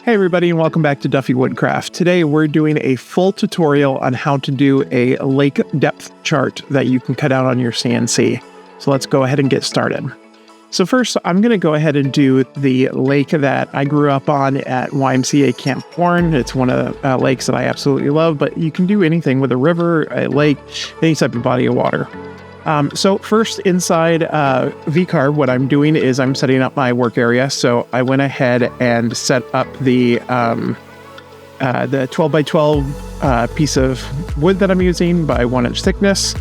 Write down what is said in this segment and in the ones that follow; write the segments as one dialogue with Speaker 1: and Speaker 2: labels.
Speaker 1: Hey everybody, and welcome back to Duffy Woodcraft. Today we're doing a full tutorial on how to do a lake depth chart that you can cut out on your CNC. So let's go ahead and get started. So first, I'm going to go ahead and do the lake that I grew up on at YMCA Camp Warren. It's one of the lakes that I absolutely love, but you can do anything with a river, a lake, any type of body of water. So first, inside Vcarve, what I'm doing is I'm setting up my work area. So I went ahead and set up the 12 by 12 piece of wood that I'm using by 1 inch thickness.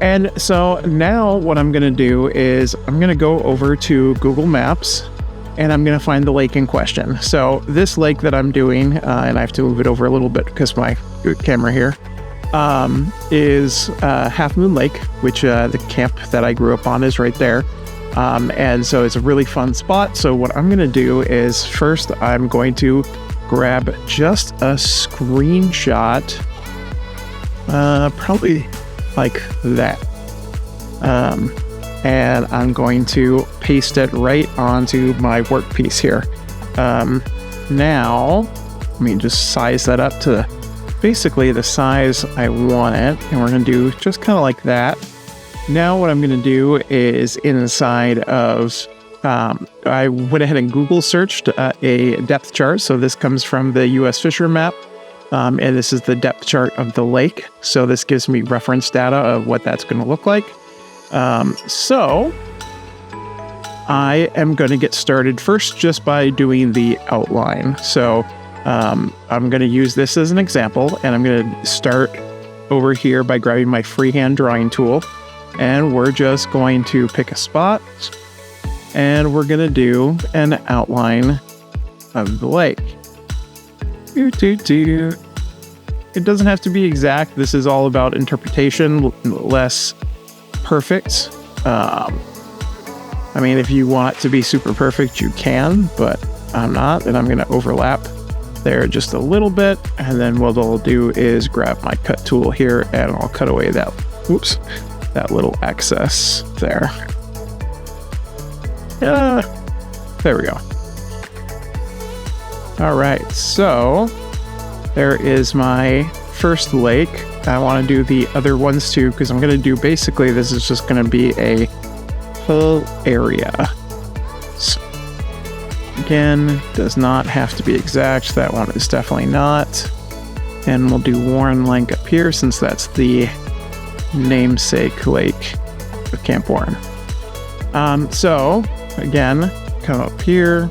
Speaker 1: And so now what I'm going to do is I'm going to go over to Google Maps and I'm going to find the lake in question. So this lake that I'm doing, and I have to move it over a little bit because my camera here, is Half Moon Lake, which the camp that I grew up on is right there. And so it's a really fun spot. So what I'm going to do is first I'm going to grab just a screenshot, probably like that. And I'm going to paste it right onto my workpiece here. Now, let me just size that up to basically the size I want it, and we're going to do just kind of like that. Now what I'm going to do is inside of, I went ahead and Google searched a depth chart. So this comes from the US Fisher map, and this is the depth chart of the lake. So this gives me reference data of what that's going to look like. So I am going to get started first just by doing the outline. So I'm going to use this as an example, and I'm going to start over here by grabbing my freehand drawing tool, and we're just going to pick a spot, and we're going to do an outline of the lake. It doesn't have to be exact. This is all about interpretation, less perfect. I mean, if you want it to be super perfect, you can, but I'm not, and I'm going to overlap there just a little bit, and then what I'll do is grab my cut tool here and I'll cut away that little excess there. There we go. All right, so there is my first lake. I want to do the other ones too, because I'm going to do basically, this is just going to be a full area. Again, does not have to be exact. That one is definitely not. And we'll do Warren Lake up here since that's the namesake lake of Camp Warren. So again, come up here.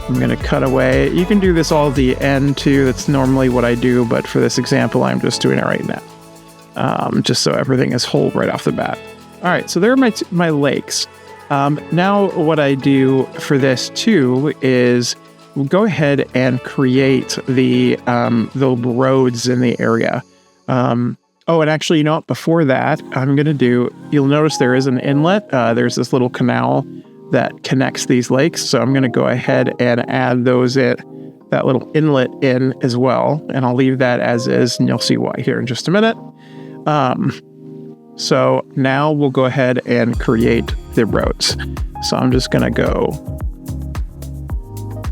Speaker 1: I'm going to cut away. You can do this all at the end too. That's normally what I do, but for this example, I'm just doing it right now. Just so everything is whole right off the bat. All right, so there are my lakes. Now what I do for this too is we'll go ahead and create the roads in the area. Oh, and actually, you know what? Before that, I'm going to do, you'll notice there is an inlet. There's this little canal that connects these lakes. So I'm going to go ahead and add that little inlet in as well. And I'll leave that as is, and you'll see why here in just a minute. So now we'll go ahead and create the roads. So I'm just going to go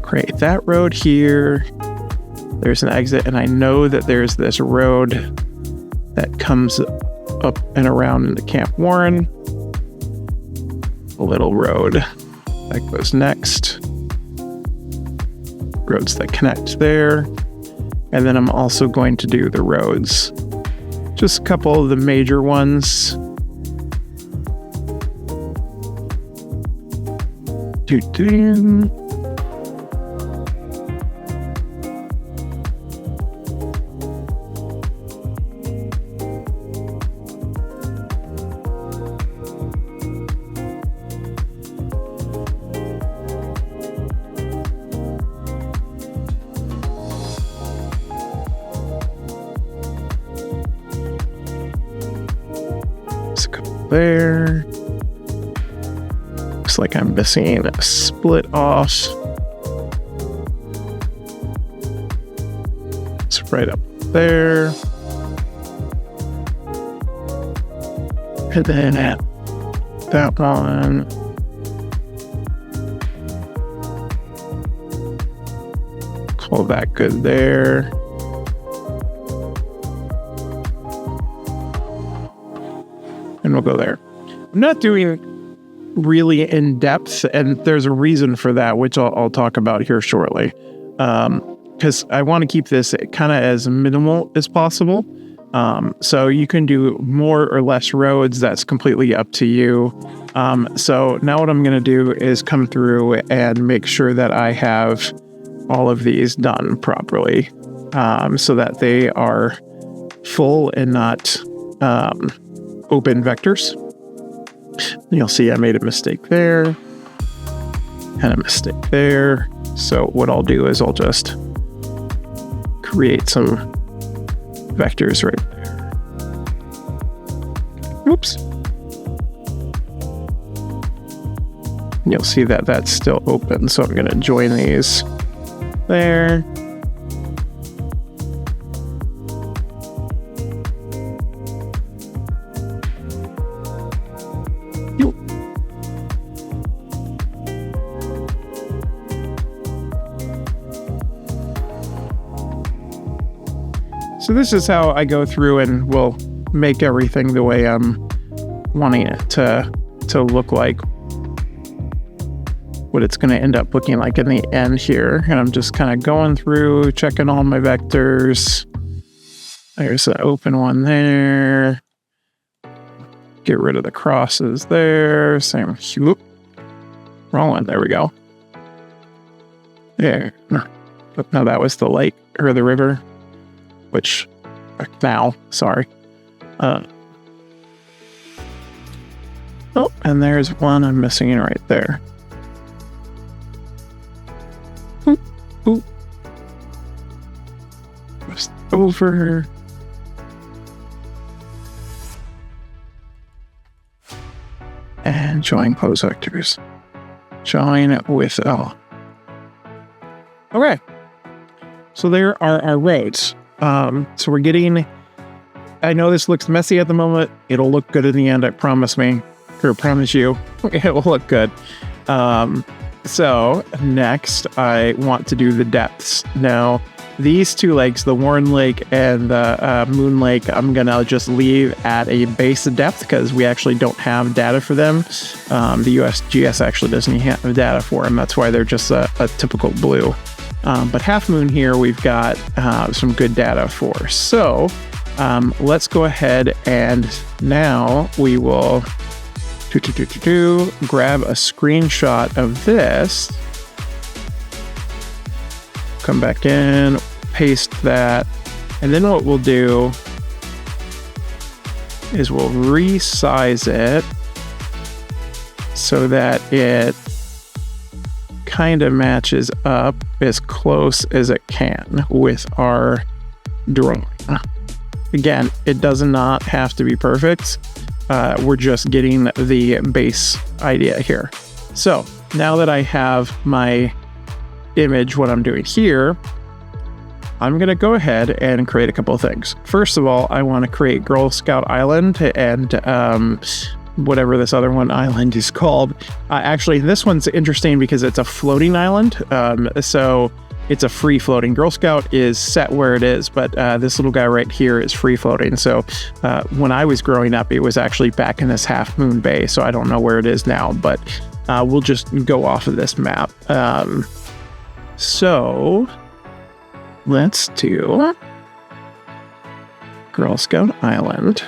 Speaker 1: create that road here. There's an exit, and I know that there's this road that comes up and around into Camp Warren. A little road that goes next. Roads that connect there. And then I'm also going to do the roads. Just a couple of the major ones. Let's go there. Looks like I'm missing a split off. It's right up there. And then at that one. All that good there. And we'll go there. I'm not doing really in depth, and there's a reason for that, which I'll talk about here shortly. Because I want to keep this kind of as minimal as possible. So you can do more or less roads. That's completely up to you. So now what I'm going to do is come through and make sure that I have all of these done properly, so that they are full and not open vectors. You'll see I made a mistake there and a mistake there. So what I'll do is I'll just create some vectors right there. Oops. You'll see that that's still open. So I'm going to join these there. So this is how I go through and will make everything the way I'm wanting it to look like. What it's going to end up looking like in the end here. And I'm just kind of going through, checking all my vectors. There's an open one there. Get rid of the crosses there. Same. Whoop. Wrong one. There we go. There. No, that was the lake or the river. Which, now, sorry. Oh, and there's one I'm missing right there. Oop, oop. Just over. And join pose vectors. Join with L. Okay. So there are our roads. So we're getting, I know this looks messy at the moment. It'll look good in the end, I promise you. It will look good. So next I want to do the depths. Now, these two lakes, the Warren Lake and the Moon Lake, I'm going to just leave at a base depth because we actually don't have data for them. The USGS actually doesn't have data for them. That's why they're just a typical blue. But Half Moon here, we've got some good data for. So let's go ahead and now we will grab a screenshot of this. Come back in, paste that. And then what we'll do is we'll resize it so that it kind of matches up as close as it can with our drawing. Again, it does not have to be perfect. We're just getting the base idea here. So now that I have my image, what I'm doing here, I'm going to go ahead and create a couple of things. First of all, I want to create Girl Scout Island and whatever this other one island is called. Actually, this one's interesting because it's a floating island. So it's a free floating. Girl Scout is set where it is, but this little guy right here is free floating. So when I was growing up, it was actually back in this Half Moon Bay. So I don't know where it is now, but we'll just go off of this map. So let's do Girl Scout Island,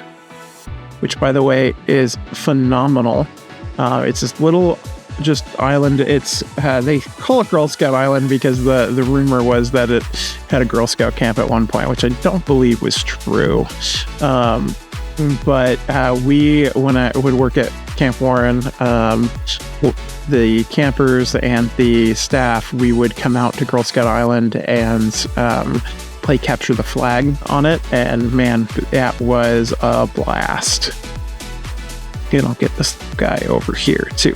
Speaker 1: which by the way is phenomenal. It's this little island. It's they call it Girl Scout Island because the rumor was that it had a Girl Scout camp at one point, which I don't believe was true. But when I would work at Camp Warren, the campers and the staff, we would come out to Girl Scout Island and play capture the flag on it, and man, that was a blast. And I'll get this guy over here too.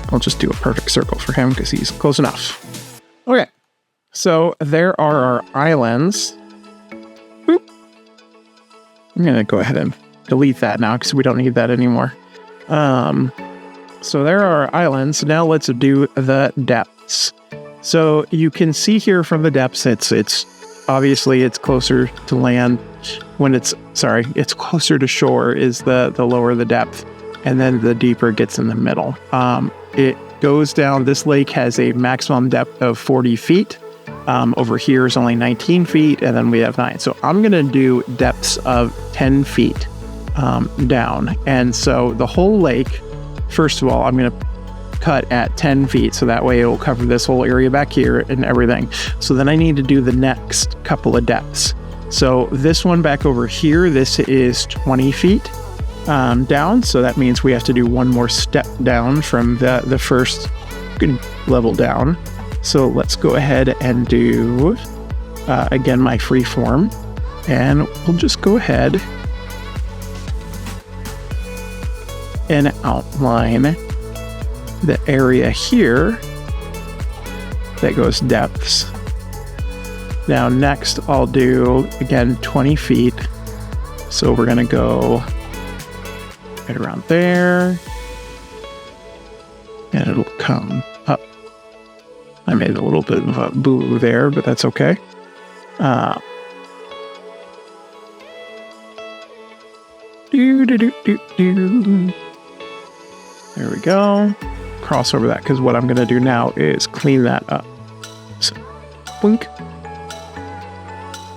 Speaker 1: I'll just do a perfect circle for him because he's close enough. Okay, so there are our islands. Boop. I'm gonna go ahead and delete that now because we don't need that anymore. So there are our islands. Now let's do the depths. So you can see here from the depths, it's obviously it's closer to land when it's closer to shore is the lower the depth, and then the deeper it gets in the middle. It goes down. This lake has a maximum depth of 40 feet. Over here is only 19 feet, and then we have 9. So I'm going to do depths of 10 feet down. And so the whole lake, first of all, I'm going to cut at 10 feet. So that way it will cover this whole area back here and everything. So then I need to do the next couple of depths. So this one back over here, this is 20 feet down. So that means we have to do one more step down from the first level down. So let's go ahead and do, again, my free form. And we'll just go ahead and outline the area here that goes depths. Now next I'll do, again, 20 feet. So we're going to go right around there. And it'll come up. I made a little bit of a boo there, but that's okay. There we go. Cross over that, because what I'm going to do now is clean that up. So, blink.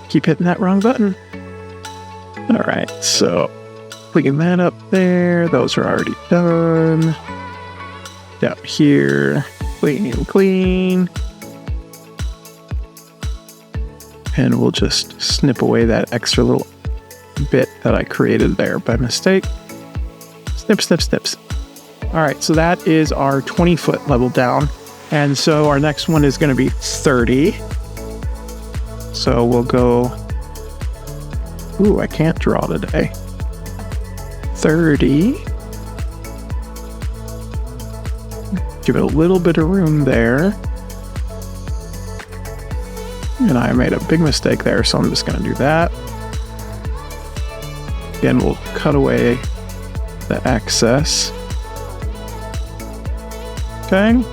Speaker 1: Keep hitting that wrong button. All right, so clean that up there. Those are already done. Down here. Clean. And we'll just snip away that extra little bit that I created there by mistake. Snip, snip, snips. All right, so that is our 20-foot level down. And so our next one is going to be 30. So we'll go... Ooh, I can't draw today. 30. Give it a little bit of room there. And I made a big mistake there, so I'm just going to do that. Again, we'll cut away the excess. Okay.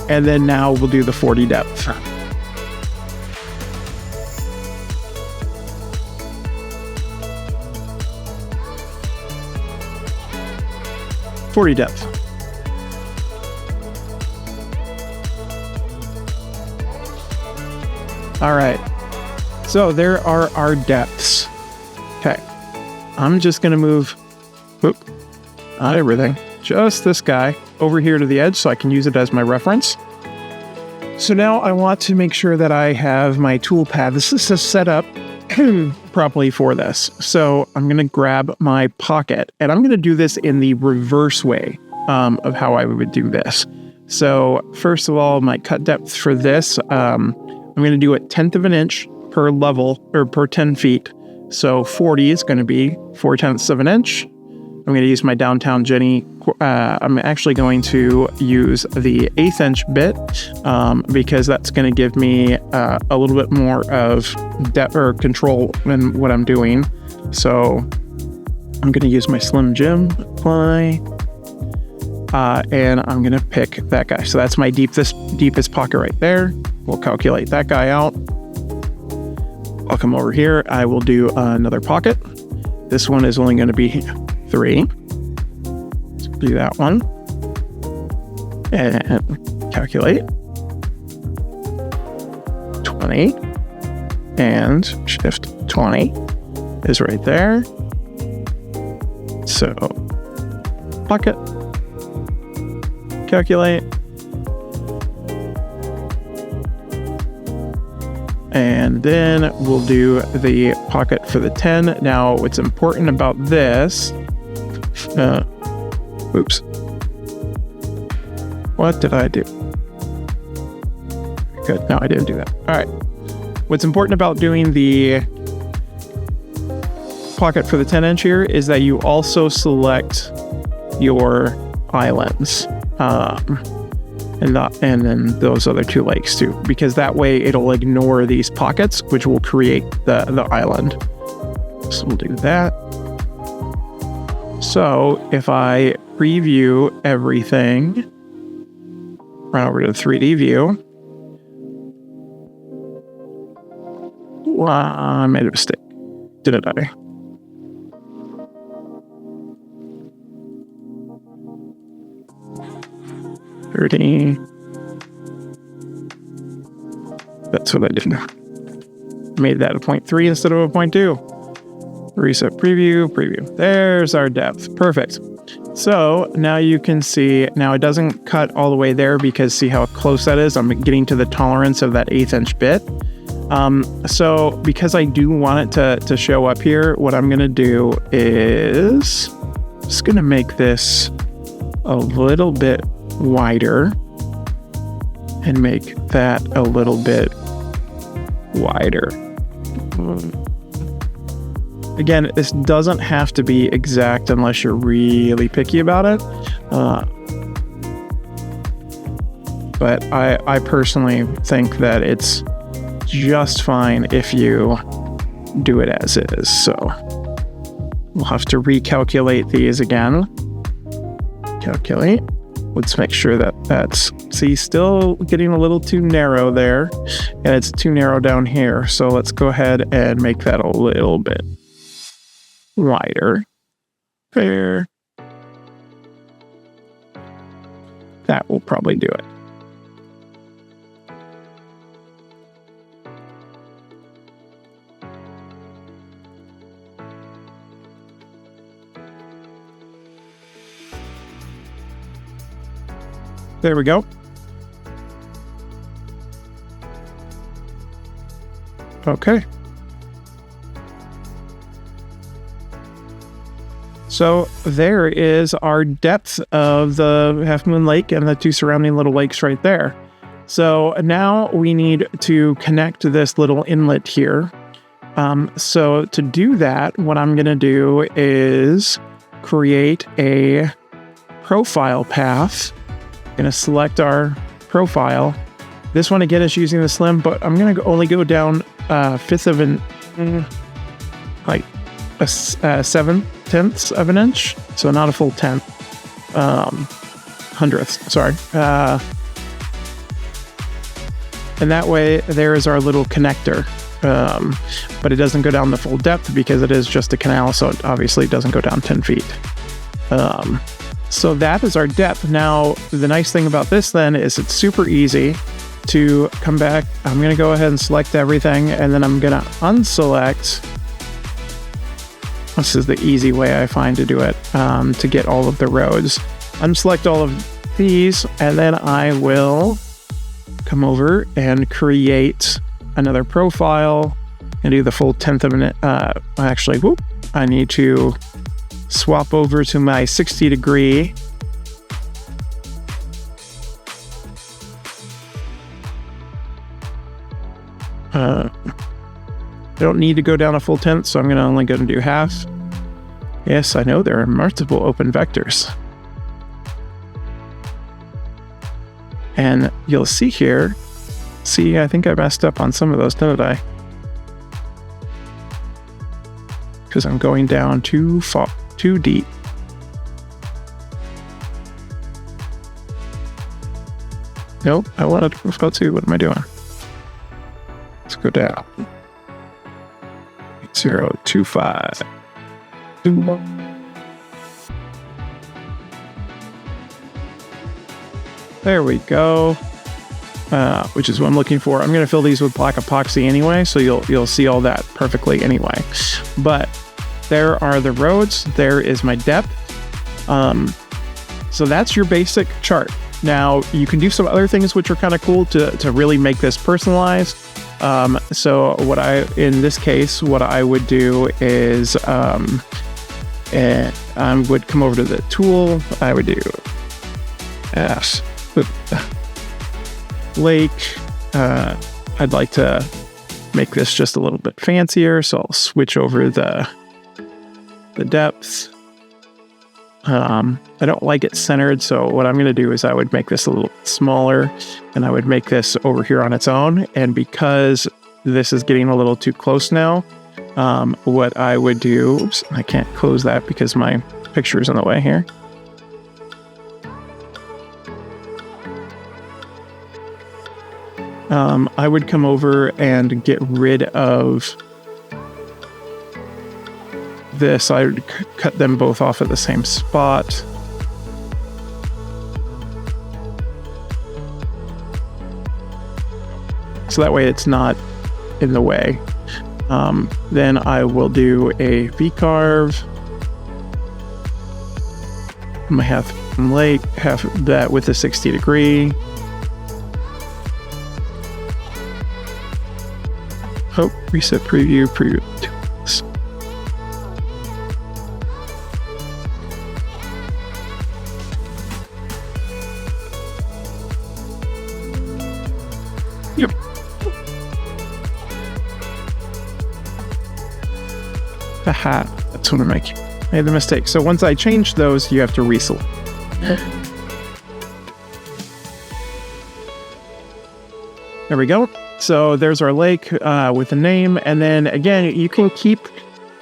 Speaker 1: And then now we'll do the 40 depth. All right, so there are our depths. Okay, I'm just gonna move, not everything, just this guy over here to the edge so I can use it as my reference. So now I want to make sure that I have my tool pad. This is set up properly for this. So I'm gonna grab my pocket, and I'm gonna do this in the reverse way of how I would do this. So first of all, my cut depth for this, I'm going to do it 1/10 of an inch per level, or per 10 feet. So 40 is going to be 4/10 of an inch. I'm going to use my Downtown Jenny. I'm actually going to use the 1/8 inch bit because that's going to give me a little bit more of depth or control in what I'm doing. So I'm going to use my Slim Jim apply. And I'm going to pick that guy. So that's my deepest pocket right there. We'll calculate that guy out. I'll come over here. I will do another pocket. This one is only going to be 3. Let's do that one. And calculate. 20. And shift 20 is right there. So, pocket. Calculate. And then we'll do the pocket for the 10. Now, what's important about this, oops. What did I do? Good, no, I didn't do that. All right. What's important about doing the pocket for the 10 inch here is that you also select your islands. And then those other 2 lakes too, because that way it'll ignore these pockets, which will create the island. So we'll do that. So if I preview everything, run over to the 3D view, I made a mistake. Didn't I? $30. That's what I did. Made that a 0.3 instead of a 0.2. Reset preview. There's our depth. Perfect. So now you can see, now it doesn't cut all the way there because see how close that is? I'm getting to the tolerance of that 1/8 inch bit. So because I do want it to show up here, what I'm going to do is just going to make this a little bit wider and make that a little bit wider. Again, this doesn't have to be exact unless you're really picky about it. But I personally think that it's just fine if you do it as is. So we'll have to recalculate these again. Calculate. Let's make sure that that's, see, still getting a little too narrow there, and it's too narrow down here. So let's go ahead and make that a little bit wider. There. That will probably do it. There we go. Okay. So there is our depth of the Half Moon Lake and the two surrounding little lakes right there. So now we need to connect this little inlet here. So to do that, what I'm going to do is create a profile path. Going to select our profile. This one again is using the slim, but I'm going to only go down 1/5 of an, like a 7/10 of an inch. So not a full 10th, 100th, sorry. And that way there is our little connector. But it doesn't go down the full depth because it is just a canal. So it obviously doesn't go down 10 feet. So that is our depth. Now, the nice thing about this then is it's super easy to come back. I'm going to go ahead and select everything, and then I'm going to unselect. This is the easy way I find to do it, to get all of the roads. Unselect all of these, and then I will come over and create another profile and do the full 1/10 of an actually, I need to swap over to my 60-degree. I don't need to go down a full 10th, so I'm only going to do half. Yes, I know there are multiple open vectors. And you'll see here, I think I messed up on some of those, didn't I? Because I'm going down too far. Too deep. Nope, I wanted to profile too. What am I doing? Let's go down. 0.25. There we go. Which is what I'm looking for. I'm going to fill these with black epoxy anyway, so you'll see all that perfectly anyway. But there are the roads. There is my depth. So that's your basic chart. Now you can do some other things which are kind of cool to really make this personalized. So in this case, what I would do is, and I would come over to the tool. I would do lake. I'd like to make this just a little bit fancier, so I'll switch over the depth. I don't like it centered, so what I'm going to do is I would make this a little smaller, and I would make this over here on its own. And because this is getting a little too close now, what I would do, oops, I can't close that because my picture is in the way here. I would come over and get rid of this. I would cut them both off at the same spot. So that way it's not in the way. Then I will do a Vcarve. I'm gonna have that with a 60 degree. Oh, reset preview. Yep. Haha, that's what I made the mistake. So once I change those, you have to reselect. There we go. So there's our lake with a name. And then again, you can keep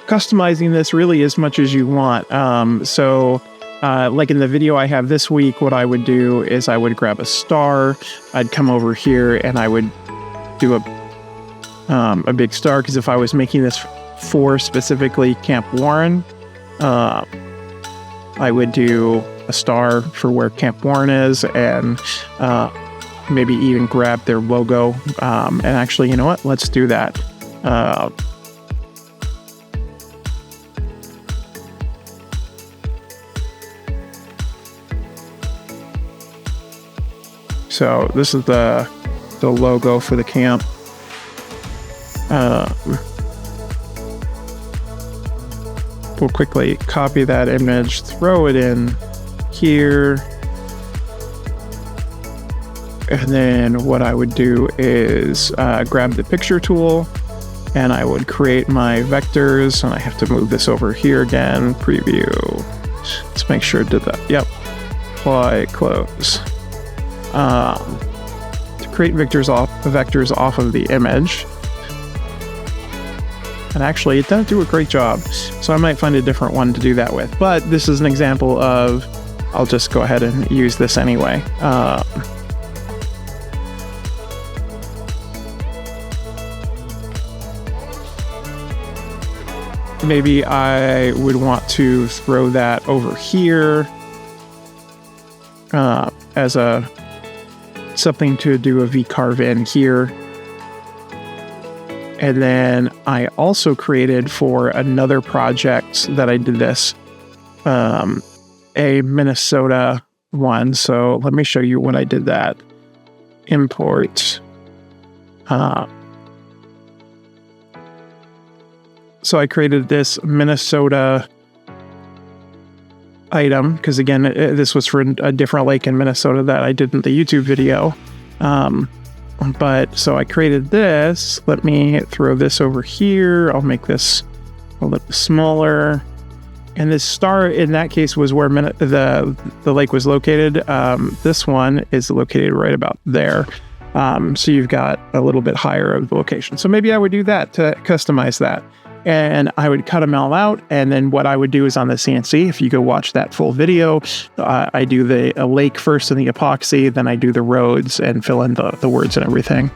Speaker 1: customizing this really as much as you want. Like in the video I have this week, what I would do is I would grab a star. I'd come over here and I would do a big star, because if I was making this for specifically Camp Warren, I would do a star for where Camp Warren is, and maybe even grab their logo. And actually, you know what? Let's do that. So this is the logo for the camp. We'll quickly copy that image, throw it in here. And then what I would do is grab the picture tool, and I would create my vectors, and I have to move this over here again, preview. Let's make sure it did that. Yep. Apply, close. To create vectors off of the image. And actually, it doesn't do a great job, so I might find a different one to do that with. But this is an example of, I'll just go ahead and use this anyway. Maybe I would want to throw that over here as something to do a Vcarve in here. And then I also created for another project that I did this, a Minnesota one. So let me show you when I did that. Import. So I created this Minnesota item, because again, this was for a different lake in Minnesota that I did in the YouTube video. But so I created this. Let me throw this over here. I'll make this a little bit smaller. And this star in that case was where the lake was located. This one is located right about there. So you've got a little bit higher of the location. So maybe I would do that to customize that. And I would cut them all out. And then what I would do is on the CNC, if you go watch that full video, I do the lake first and the epoxy, then I do the roads and fill in the words and everything.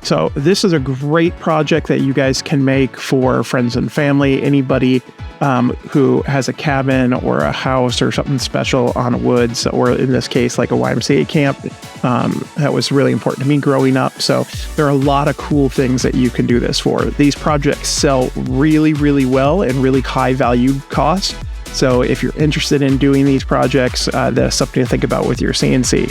Speaker 1: So this is a great project that you guys can make for friends and family, anybody who has a cabin or a house or something special on woods, or in this case, like a YMCA camp. That was really important to me growing up. So there are a lot of cool things that you can do this for. These projects sell really, really well and really high value cost. So if you're interested in doing these projects, that's something to think about with your CNC.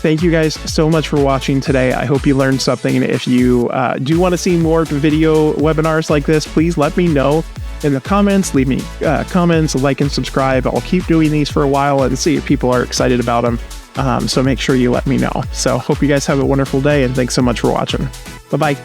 Speaker 1: Thank you guys so much for watching today. I hope you learned something. If you do want to see more video webinars like this, please let me know in the comments. Leave me comments, like and subscribe. I'll keep doing these for a while and see if people are excited about them. So make sure you let me know. So hope you guys have a wonderful day, and thanks so much for watching. Bye-bye.